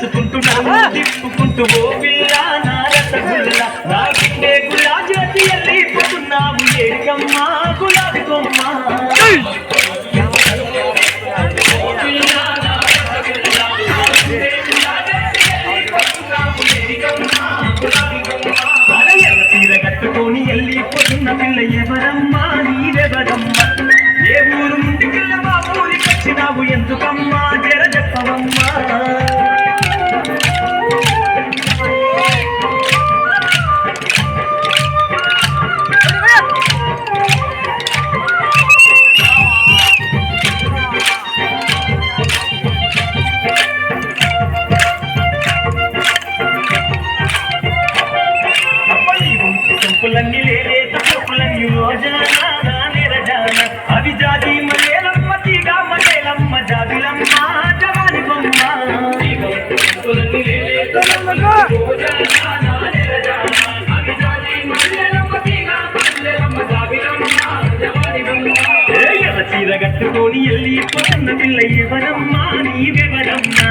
నడుచుకుంటున్నాను తిప్పుకుంటూ ఓ పిల్ల నా రసగుల్లా నా గిన్నె గులా చేతి వెళ్ళిపోతున్నావు ఏడికమ్మా గులాబీ కొమ్మ కట్టుకొని వెళ్ళిపోతున్న పిల్ల ఎవరమ్మా నీవెవరమ్మా ఏ ఊరు నుండి పిల్ల మా ఊరికి వచ్చినావు ఎందుకమ్మా జర చెప్పవమ్మా చెప్పులన్నీ లేలేత చెప్పులన్నీ రోజానా నిరజాన అవి జాతి మలేలమ్మ తీగ మలేలమ్మ జాబిలమ్మ జవాని బొమ్మ చెప్పులన్నీ లేలేత రోజానా నిరజాన అవి జాతి మలేలమ్మ తీగ మలేలమ్మ జాబిలమ్మ జవాని బొమ్మ ఎర్ర చీర కట్టుకొని వెళ్ళిపోతున్న పిల్ల ఎవరమ్మా నీవెవరమ్మా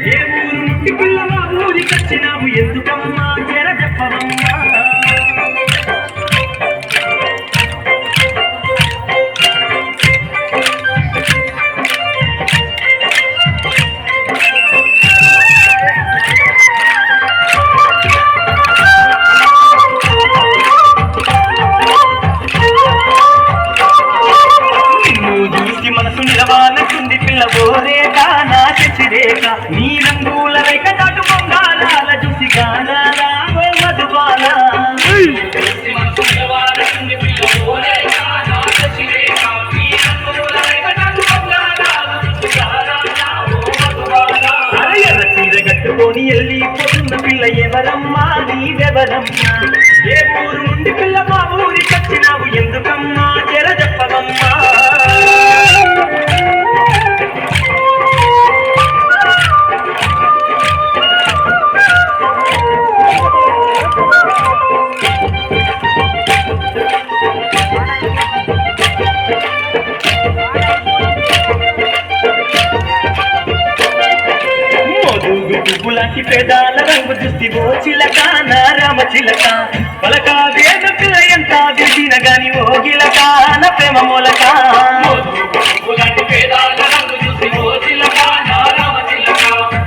ఏ ఊరు నుండి పిల్ల మా ఊరికి వచ్చినావు ఎందుకమ్మా జర చెప్పవమ్మా మనసు నిలవాలకుంది పిల్ల ఓరేక నా చచ్చిరేక నీ రంగుల రేఖ దాటు పొంగాల చూసి గానాలా ఓ మధుబాల ఎర్ర చీర కట్టుకొని వెళ్ళిపోతున్న పిల్ల ఎవరమ్మా నీవెవరమ్మా ఏ ఊరు నుండి పిల్ల మా ఊరికి వచ్చినావు ఎందుకమ్మా జర చెప్పవమ్మా పువ్వులాంటి పేదాల రంగు చూసి ఓ చిలక నా రామ చిలక పలక వేద పిల్ల ఎంత వేసిన గాని ఓ గిలక నా ప్రేమ మూలక పువ్వులాంటి పేదాల రంగు చూసి ఓ చిలక నా రామ చిలక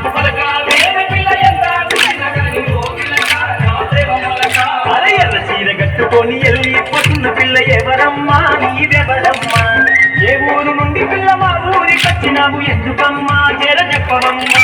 పలక వేద పిల్ల ఎంత వేసిన గాని ఓ గిలక నా ప్రేమ మూలక అరే ఎర్ర చీర కట్టుకొని వెళ్ళిపోతున్న పిల్ల ఎవరమ్మా నీవెవరమ్మా ఏ ఊరు నుండి పిల్ల మా ఊరికి వచ్చినావు ఎందుకమ్మా జర చెప్పవమ్మా